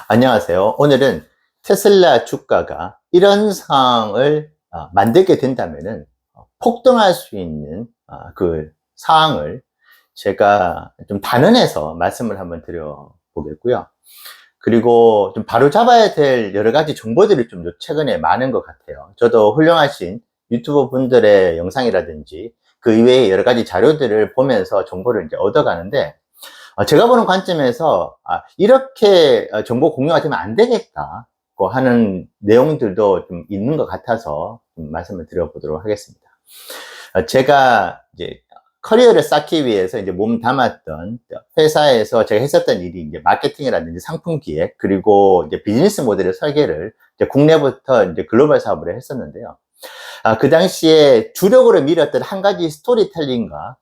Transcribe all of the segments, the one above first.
안녕하세요. 오늘은 테슬라 주가가 이런 상황을 만들게 된다면은 폭등할 수 있는 그 상황을 제가 좀 단언해서 말씀을 한번 드려보겠고요. 그리고 좀 바로 잡아야 될 여러 가지 정보들이 좀 최근에 많은 것 같아요. 저도 훌륭하신 유튜버 분들의 영상이라든지 그 이외에 여러 가지 자료들을 보면서 정보를 이제 얻어가는데, 제가 보는 관점에서 이렇게 정보 공유가 되면 안 되겠다고 하는 내용들도 좀 있는 것 같아서 좀 말씀을 드려보도록 하겠습니다. 제가 이제 커리어를 쌓기 위해서 이제 몸 담았던 회사에서 제가 했었던 일이 이제 마케팅이라든지 상품 기획, 그리고 이제 비즈니스 모델의 설계를 이제 국내부터 이제 글로벌 사업을 했었는데요. 그 당시에 주력으로 밀었던 한 가지 스토리텔링과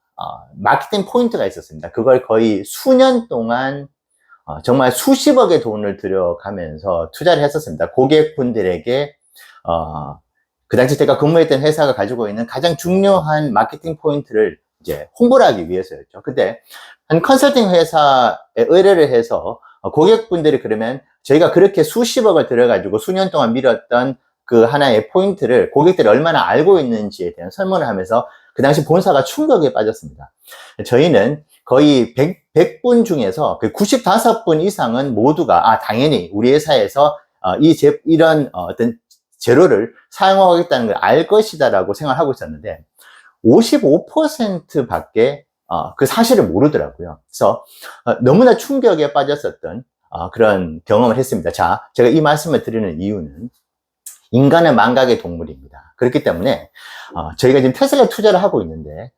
마케팅 포인트가 있었습니다. 그걸 거의 수년 동안 정말 수십억의 돈을 들여가면서 투자를 했었습니다. 고객분들에게 그 당시 제가 근무했던 회사가 가지고 있는 가장 중요한 마케팅 포인트를 이제 홍보를 하기 위해서였죠. 근데 한 컨설팅 회사에 의뢰를 해서 고객분들이 그러면 저희가 그렇게 수십억을 들여가지고 수년 동안 밀었던 그 하나의 포인트를 고객들이 얼마나 알고 있는지에 대한 설문을 하면서 그 당시 본사가 충격에 빠졌습니다. 저희는 거의 100분 중에서 95분 이상은 모두가 당연히 우리 회사에서 이런 어떤 재료를 사용하겠다는 걸 알 것이다 라고 생각하고 있었는데 55% 밖에 그 사실을 모르더라고요. 그래서 너무나 충격에 빠졌었던 그런 경험을 했습니다. 자, 제가 이 말씀을 드리는 이유는 인간은 망각의 동물입니다. 그렇기 때문에 저희가 지금 테슬라 투자를 하고 있는데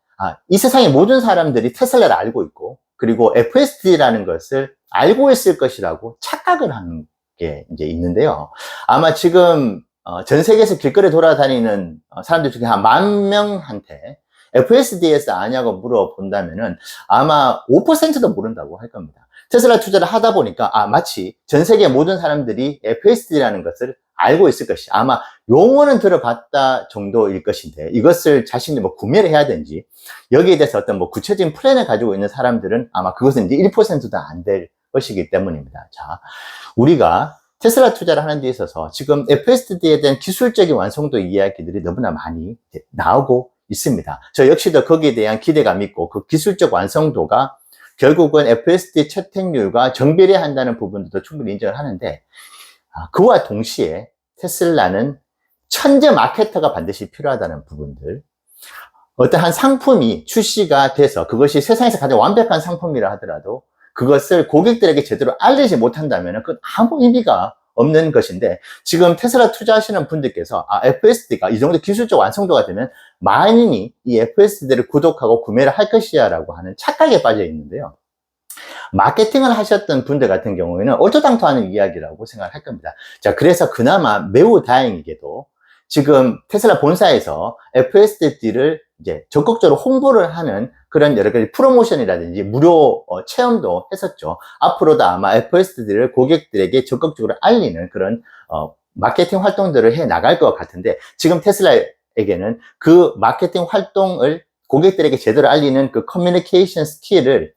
이 세상의 모든 사람들이 테슬라를 알고 있고, 그리고 FSD라는 것을 알고 있을 것이라고 착각을 하는 게 이제 있는데요. 아마 지금 전 세계에서 길거리에 돌아다니는 사람들 중에 한 10,000명한테 FSD에서 아냐고 물어본다면은 아마 5%도 모른다고 할 겁니다. 테슬라 투자를 하다 보니까 마치 전 세계 모든 사람들이 FSD라는 것을 알고 있을 것이, 아마 용어는 들어봤다 정도일 것인데 이것을 자신이 뭐 구매를 해야 되는지 여기에 대해서 어떤 뭐 구체적인 플랜을 가지고 있는 사람들은 아마 그것은 이제 1%도 안 될 것이기 때문입니다. 자, 우리가 테슬라 투자를 하는 데 있어서 지금 FSD에 대한 기술적인 완성도 이야기들이 너무나 많이 나오고 있습니다. 저 역시도 거기에 대한 기대감이 있고, 그 기술적 완성도가 결국은 FSD 채택률과 정비례한다는 부분도 충분히 인정을 하는데, 그와 동시에 테슬라는 천재 마케터가 반드시 필요하다는 부분들, 어떤 한 상품이 출시가 돼서 그것이 세상에서 가장 완벽한 상품이라 하더라도 그것을 고객들에게 제대로 알리지 못한다면 그건 아무 의미가 없는 것인데, 지금 테슬라 투자하시는 분들께서 FSD가 이 정도 기술적 완성도가 되면 만인이 이 FSD를 구독하고 구매를 할 것이야 라고 하는 착각에 빠져 있는데요. 마케팅을 하셨던 분들 같은 경우에는 얼토당토하는 이야기라고 생각을 할 겁니다. 자, 그래서 그나마 매우 다행이게도 지금 테슬라 본사에서 FSD를 이제 적극적으로 홍보를 하는 그런 여러 가지 프로모션이라든지 무료 체험도 했었죠. 앞으로도 아마 FSD를 고객들에게 적극적으로 알리는 그런 마케팅 활동들을 해 나갈 것 같은데, 지금 테슬라에게는 그 마케팅 활동을 고객들에게 제대로 알리는 그 커뮤니케이션 스킬을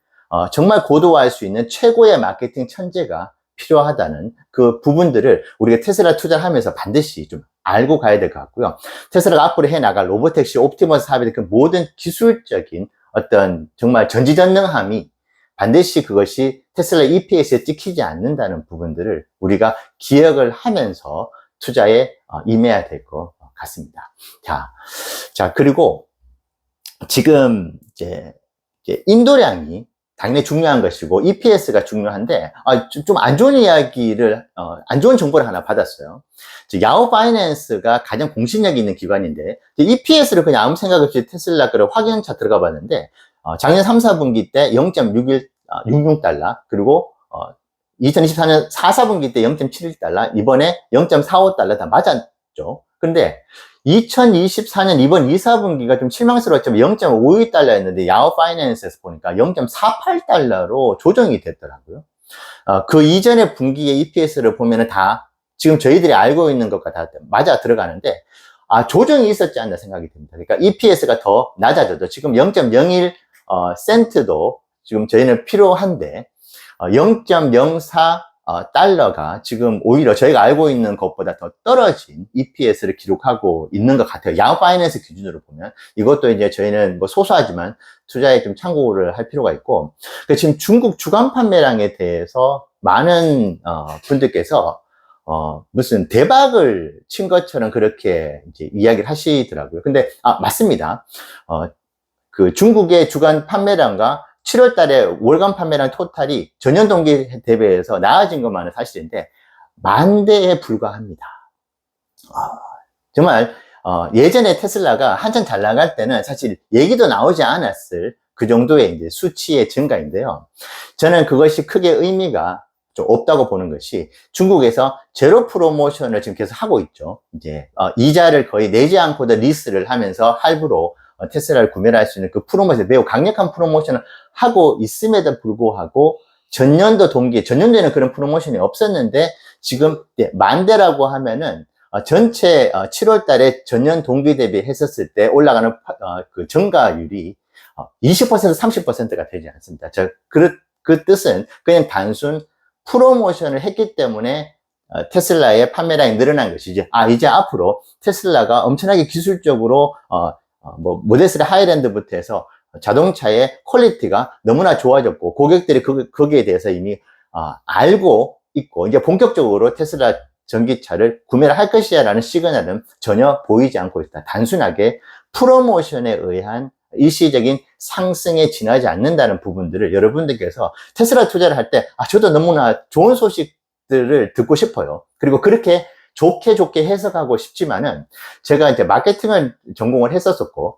정말 고도화할 수 있는 최고의 마케팅 천재가 필요하다는 그 부분들을 우리가 테슬라 투자를 하면서 반드시 좀 알고 가야 될 것 같고요. 테슬라가 앞으로 해나갈 로보택시, 옵티머스 사업에 대한 그 모든 기술적인 어떤 정말 전지전능함이 반드시 그것이 테슬라 EPS에 찍히지 않는다는 부분들을 우리가 기억을 하면서 투자에 임해야 될 것 같습니다. 자, 그리고 지금 이제 인도량이 당연히 중요한 것이고 EPS가 중요한데, 좀 안 좋은 이야기를, 안 좋은 정보를 하나 받았어요. 야후 파이낸스가 가장 공신력이 있는 기관인데 EPS를 그냥 아무 생각 없이 테슬라 그 확인차 들어가 봤는데 작년 3, 4분기 때 0.66달러, 그리고 2024년 4, 4분기 때 0.71달러, 이번에 0.45달러 다 맞았죠. 근데 2024년 이번 2, 4분기가 좀 실망스러웠지만 0.52달러였는데 야후 파이낸스에서 보니까 0.48달러로 조정이 됐더라고요. 그 이전의 분기의 EPS를 보면은 다 지금 저희들이 알고 있는 것과 다 맞아 들어가는데 조정이 있었지 않나 생각이 듭니다. 그러니까 EPS가 더 낮아져도 지금 0.01 센트도 지금 저희는 필요한데 0.04 달러가 지금 오히려 저희가 알고 있는 것보다 더 떨어진 EPS를 기록하고 있는 것 같아요. 야후 파이낸스 기준으로 보면. 이것도 이제 저희는 뭐 소소하지만 투자에 좀 참고를 할 필요가 있고. 지금 중국 주간 판매량에 대해서 많은 분들께서 무슨 대박을 친 것처럼 그렇게 이제 이야기를 하시더라고요. 근데 맞습니다. 그 중국의 주간 판매량과 7월 달에 월간 판매량 토탈이 전년 동기 대비해서 나아진 것만은 사실인데 10,000대에 불과합니다. 정말 예전에 테슬라가 한참 잘 나갈 때는 사실 얘기도 나오지 않았을 그 정도의 이제 수치의 증가인데요. 저는 그것이 크게 의미가 좀 없다고 보는 것이 중국에서 제로 프로모션을 지금 계속 하고 있죠. 이제 이자를 거의 내지 않고도 리스를 하면서 할부로 테슬라를 구매를 할 수 있는 그 프로모션, 매우 강력한 프로모션을 하고 있음에도 불구하고 전년도에는 그런 프로모션이 없었는데 지금 10,000대라고 하면은 전체 7월 달에 전년 동기 대비 했었을 때 올라가는 그 증가율이 20% 30%가 되지 않습니다. 그 뜻은 그냥 단순 프로모션을 했기 때문에 테슬라의 판매량이 늘어난 것이지, 이제 앞으로 테슬라가 엄청나게 기술적으로 뭐 모델 3 하이랜드부터 해서 자동차의 퀄리티가 너무나 좋아졌고 고객들이 거기에 대해서 이미 알고 있고 이제 본격적으로 테슬라 전기차를 구매를 할 것이야 라는 시그널은 전혀 보이지 않고 있다. 단순하게 프로모션에 의한 일시적인 상승에 지나지 않는다는 부분들을 여러분들께서 테슬라 투자를 할 때 저도 너무나 좋은 소식들을 듣고 싶어요. 그리고 그렇게 좋게 해석하고 싶지만은 제가 이제 마케팅을 전공을 했었었고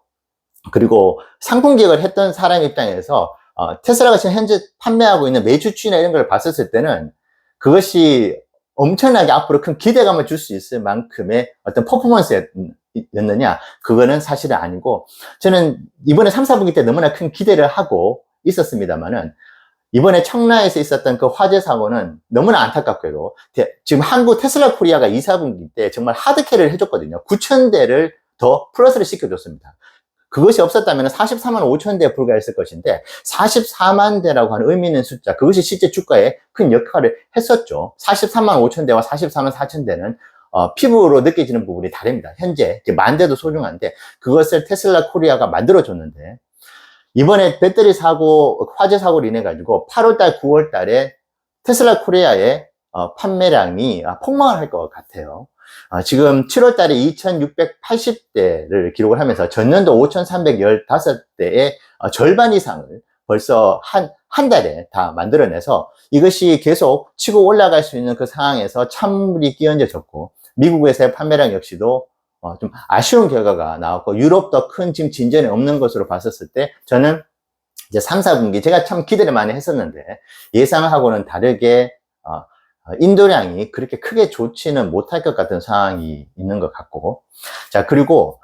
그리고 상품 기획을 했던 사람 입장에서 테슬라가 지금 현재 판매하고 있는 매출치나 이런 걸 봤었을 때는 그것이 엄청나게 앞으로 큰 기대감을 줄 수 있을 만큼의 어떤 퍼포먼스였느냐, 그거는 사실은 아니고 저는 이번에 3, 4분기 때 너무나 큰 기대를 하고 있었습니다만은 이번에 청라에서 있었던 그 화재 사고는 너무나 안타깝게도 지금 한국 테슬라 코리아가 2, 4분기 때 정말 하드캐리를 해줬거든요. 9,000대를 더 플러스를 시켜줬습니다. 그것이 없었다면 44만 5천 대에 불과했을 것인데 44만 대라고 하는 의미 있는 숫자, 그것이 실제 주가에 큰 역할을 했었죠. 44만 5천 대와 44만 4천 대는 피부로 느껴지는 부분이 다릅니다. 현재 10,000대도 소중한데 그것을 테슬라 코리아가 만들어줬는데 이번에 배터리 사고, 화재 사고로 인해 가지고 8월달, 9월달에 테슬라 코리아의 판매량이 폭망을 할 것 같아요. 지금 7월 달에 2,680대를 기록을 하면서 전년도 5,315대의 절반 이상을 벌써 한 달에 다 만들어내서 이것이 계속 치고 올라갈 수 있는 그 상황에서 찬물이 끼얹어졌고 미국에서의 판매량 역시도 좀 아쉬운 결과가 나왔고 유럽도 큰 지금 진전이 없는 것으로 봤었을 때 저는 이제 3, 4분기 제가 참 기대를 많이 했었는데 예상하고는 다르게 인도량이 그렇게 크게 좋지는 못할 것 같은 상황이 있는 것 같고, 자, 그리고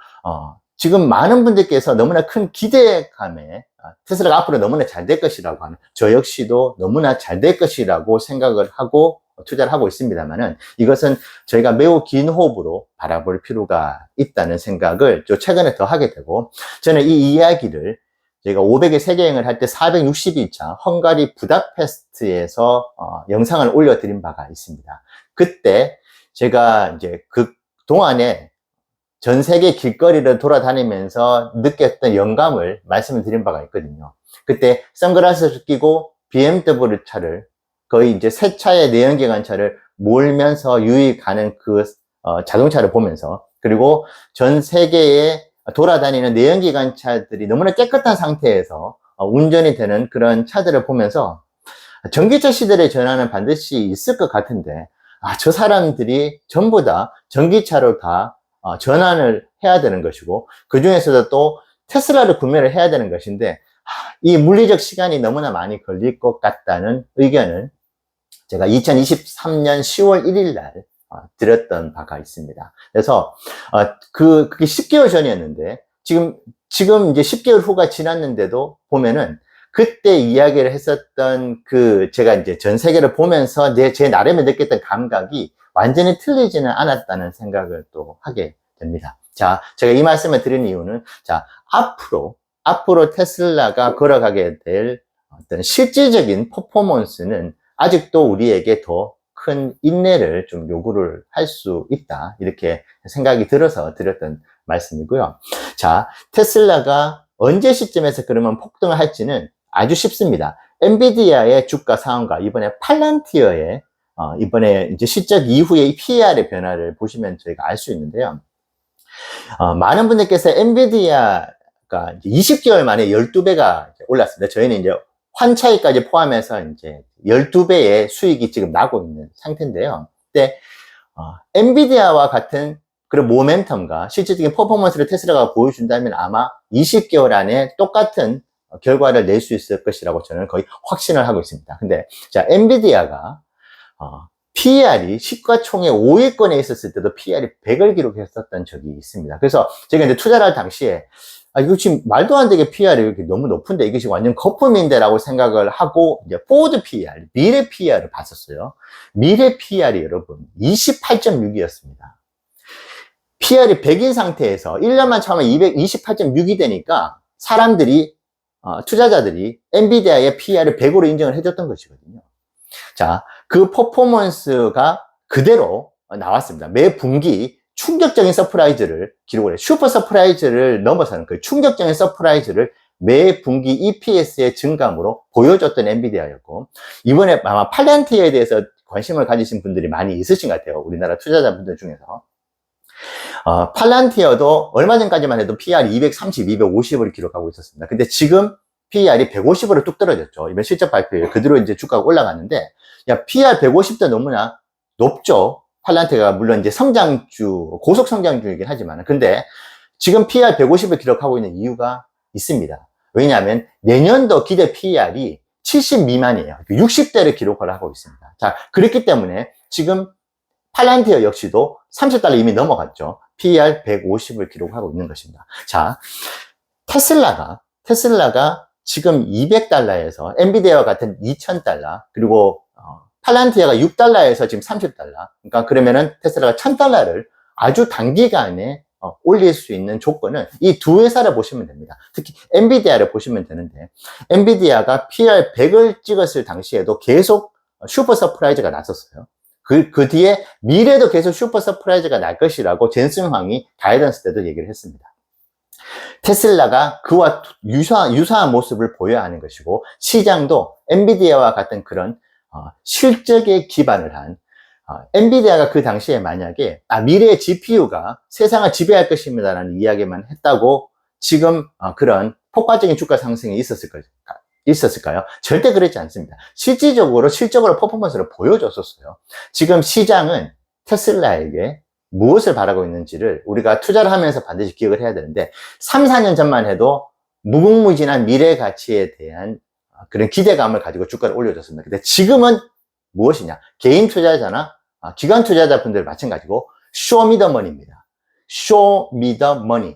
지금 많은 분들께서 너무나 큰 기대감에 테슬라가 앞으로 너무나 잘 될 것이라고 하는, 저 역시도 너무나 잘 될 것이라고 생각을 하고 투자를 하고 있습니다만은 이것은 저희가 매우 긴 호흡으로 바라볼 필요가 있다는 생각을 최근에 더 하게 되고, 저는 이 이야기를 저희가 500일 세계여행을 할 때 462차 헝가리 부다페스트에서 영상을 올려드린 바가 있습니다. 그때 제가 이제 그 동안에 전 세계 길거리를 돌아다니면서 느꼈던 영감을 말씀을 드린 바가 있거든요. 그때 선글라스를 끼고 BMW 차를 거의 이제 새 차의 내연기관차를 몰면서 유유히 가는 그 자동차를 보면서, 그리고 전 세계에 돌아다니는 내연기관차들이 너무나 깨끗한 상태에서 운전이 되는 그런 차들을 보면서 전기차 시대의 전환은 반드시 있을 것 같은데 저 사람들이 전부 다 전기차로 다 전환을 해야 되는 것이고 그 중에서도 또 테슬라를 구매를 해야 되는 것인데 이 물리적 시간이 너무나 많이 걸릴 것 같다는 의견을 제가 2023년 10월 1일 날 드렸던 바가 있습니다. 그래서 그게 10개월 전이었는데 지금 이제 10개월 후가 지났는데도 보면은 그때 이야기를 했었던 제가 이제 전 세계를 보면서 제 나름의 느꼈던 감각이 완전히 틀리지는 않았다는 생각을 또 하게 됩니다. 자, 제가 이 말씀을 드린 이유는, 자, 앞으로 테슬라가 걸어가게 될 어떤 실질적인 퍼포먼스는 아직도 우리에게 더 큰 인내를 좀 요구를 할 수 있다. 이렇게 생각이 들어서 드렸던 말씀이고요. 자, 테슬라가 언제 시점에서 그러면 폭등을 할지는 아주 쉽습니다. 엔비디아의 주가 상한가, 이번에 팔란티어의 이번에 이제 실적 이후의 PER의 변화를 보시면 저희가 알 수 있는데요. 많은 분들께서 엔비디아가 20개월 만에 12배가 올랐습니다. 저희는 이제 환차익까지 포함해서 이제 12배의 수익이 지금 나고 있는 상태인데요. 근데 엔비디아와 같은 그런 모멘텀과 실질적인 퍼포먼스를 테슬라가 보여준다면 아마 20개월 안에 똑같은 결과를 낼 수 있을 것이라고 저는 거의 확신을 하고 있습니다. 근데 자, 엔비디아가 PER이 시가총액 5위권에 있었을 때도 PER이 100을 기록했었던 적이 있습니다. 그래서 제가 이제 투자를 할 당시에 이거 지금 말도 안 되게 PER이 이렇게 너무 높은데 이게 지금 완전 거품인데 라고 생각을 하고 이제 포워드 PER, 미래 PER을 봤었어요. 미래 PER이 여러분 28.6이었습니다. PER이 100인 상태에서 1년만 참으면 228.6이 되니까 사람들이 투자자들이 엔비디아의 PER을 100으로 인정을 해줬던 것이거든요. 자, 그 퍼포먼스가 그대로 나왔습니다. 매 분기 충격적인 서프라이즈를 기록을 해요. 슈퍼 서프라이즈를 넘어서는 그 충격적인 서프라이즈를 매 분기 EPS의 증감으로 보여줬던 엔비디아였고, 이번에 아마 팔란티어에 대해서 관심을 가지신 분들이 많이 있으신 것 같아요. 우리나라 투자자분들 중에서. 팔란티어도 얼마 전까지만 해도 PER이 230, 250을 기록하고 있었습니다. 근데 지금 PER이 150으로 뚝 떨어졌죠. 이번 실적 발표에 그대로 이제 주가가 올라갔는데, 야, PER 150도 너무나 높죠. 팔란티어가 물론 이제 성장주, 고속 성장주이긴 하지만, 근데 지금 PER 150을 기록하고 있는 이유가 있습니다. 왜냐하면 내년도 기대 PER이 70 미만이에요. 60대를 기록을 하고 있습니다. 자, 그렇기 때문에 지금 팔란티어 역시도 30달러 이미 넘어갔죠. PER 150을 기록하고 있는 것입니다. 자, 테슬라가 지금 200달러에서 엔비디아와 같은 2000달러, 그리고 팔란티아가 6달러에서 지금 30달러. 그러니까 그러면은 테슬라가 1000달러를 아주 단기간에 올릴 수 있는 조건은 이 두 회사를 보시면 됩니다. 특히 엔비디아를 보시면 되는데, 엔비디아가 PER 100을 찍었을 당시에도 계속 슈퍼 서프라이즈가 났었어요. 그 뒤에 미래도 계속 슈퍼 서프라이즈가 날 것이라고 젠슨 황이 가이던스 때도 얘기를 했습니다. 테슬라가 그와 유사한 모습을 보여야 하는 것이고, 시장도 엔비디아와 같은 그런 실적에 기반을 한, 엔비디아가 그 당시에 만약에 미래의 GPU가 세상을 지배할 것입니다 라는 이야기만 했다고 지금 그런 폭발적인 주가 상승이 있었을까요? 절대 그렇지 않습니다. 실질적으로 퍼포먼스를 보여줬었어요. 지금 시장은 테슬라에게 무엇을 바라고 있는지를 우리가 투자를 하면서 반드시 기억을 해야 되는데, 3, 4년 전만 해도 무궁무진한 미래 가치에 대한 그런 기대감을 가지고 주가를 올려줬습니다. 근데 지금은 무엇이냐? 개인 투자자나 기관 투자자분들 마찬가지고 쇼미더머니입니다. 쇼미더머니.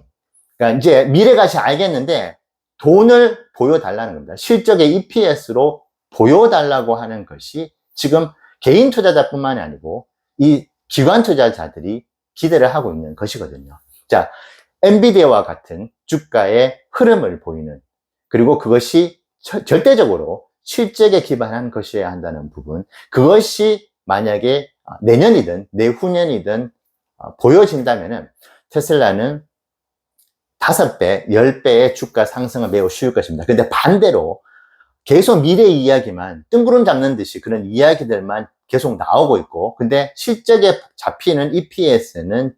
그러니까 이제 미래 가치 알겠는데 돈을 보여달라는 겁니다. 실적의 EPS로 보여달라고 하는 것이 지금 개인 투자자뿐만이 아니고 이 기관 투자자들이 기대를 하고 있는 것이거든요. 자, 엔비디아와 같은 주가의 흐름을 보이는, 그리고 그것이 절대적으로 실적에 기반한 것이어야 한다는 부분, 그것이 만약에 내년이든 내후년이든 보여진다면은 테슬라는 5배, 10배의 주가 상승은 매우 쉬울 것입니다. 근데 반대로 계속 미래 이야기만 뜬구름 잡는 듯이 그런 이야기들만 계속 나오고 있고, 근데 실적에 잡히는 EPS는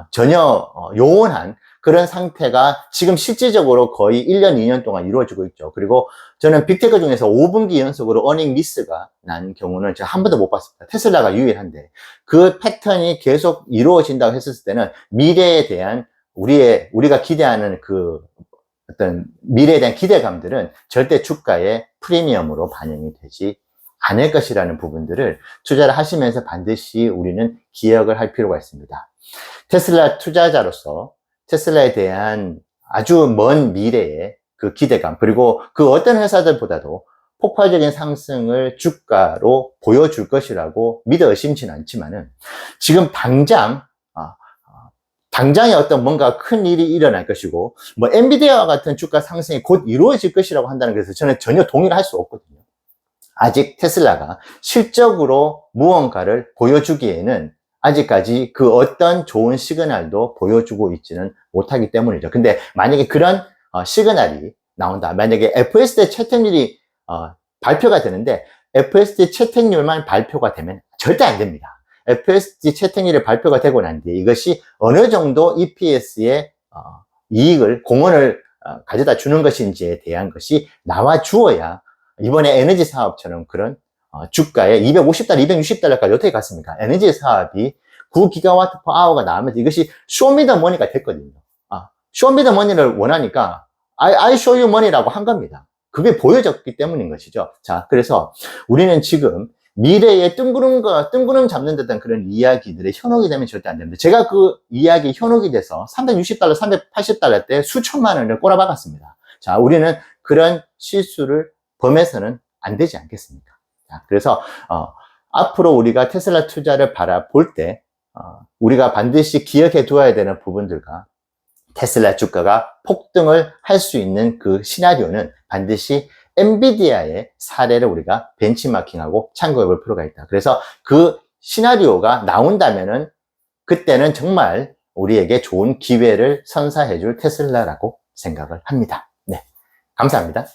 전혀 요원한 그런 상태가 지금 실질적으로 거의 1년, 2년 동안 이루어지고 있죠. 그리고 저는 빅테크 중에서 5분기 연속으로 어닝 미스가 난 경우는 제가 한 번도 못 봤습니다. 테슬라가 유일한데, 그 패턴이 계속 이루어진다고 했을 때는 미래에 대한 우리가 기대하는 그 어떤 미래에 대한 기대감들은 절대 주가의 프리미엄으로 반영이 되지 않을 것이라는 부분들을 투자를 하시면서 반드시 우리는 기억을 할 필요가 있습니다. 테슬라 투자자로서 테슬라에 대한 아주 먼 미래의 그 기대감, 그리고 그 어떤 회사들보다도 폭발적인 상승을 주가로 보여줄 것이라고 믿어 의심치는 않지만은, 지금 당장에 어떤 뭔가 큰 일이 일어날 것이고, 뭐 엔비디아와 같은 주가 상승이 곧 이루어질 것이라고 한다는 것에서 저는 전혀 동의를 할 수 없거든요. 아직 테슬라가 실적으로 무언가를 보여주기에는 아직까지 그 어떤 좋은 시그널도 보여주고 있지는 못하기 때문이죠. 근데 만약에 그런 시그널이 나온다. 만약에 FSD 채택률이 발표가 되는데 FSD 채택률만 발표가 되면 절대 안 됩니다. FSD 채택률이 발표가 되고 난 뒤에 이것이 어느 정도 EPS의 이익을, 공헌을 가져다 주는 것인지에 대한 것이 나와 주어야 이번에 에너지 사업처럼 그런 주가에 250달러, 260달러까지 어떻게 갔습니까? 에너지 사업이 9기가와트 퍼 아워가 나오면서 이것이 쇼미더머니가 됐거든요. 쇼미더머니를 원하니까 I show you money라고 한 겁니다. 그게 보여졌기 때문인 것이죠. 자, 그래서 우리는 지금 미래에 뜬구름 잡는 듯한 그런 이야기들에 현혹이 되면 절대 안 됩니다. 제가 그 이야기 현혹이 돼서 360달러, 380달러 때 수천만 원을 꼬라박았습니다. 자, 우리는 그런 실수를 범해서는 안 되지 않겠습니까? 자, 그래서 앞으로 우리가 테슬라 투자를 바라볼 때 우리가 반드시 기억해 두어야 되는 부분들과 테슬라 주가가 폭등을 할 수 있는 그 시나리오는 반드시 엔비디아의 사례를 우리가 벤치마킹하고 참고해 볼 필요가 있다. 그래서 그 시나리오가 나온다면은 그때는 정말 우리에게 좋은 기회를 선사해 줄 테슬라라고 생각을 합니다. 네. 감사합니다.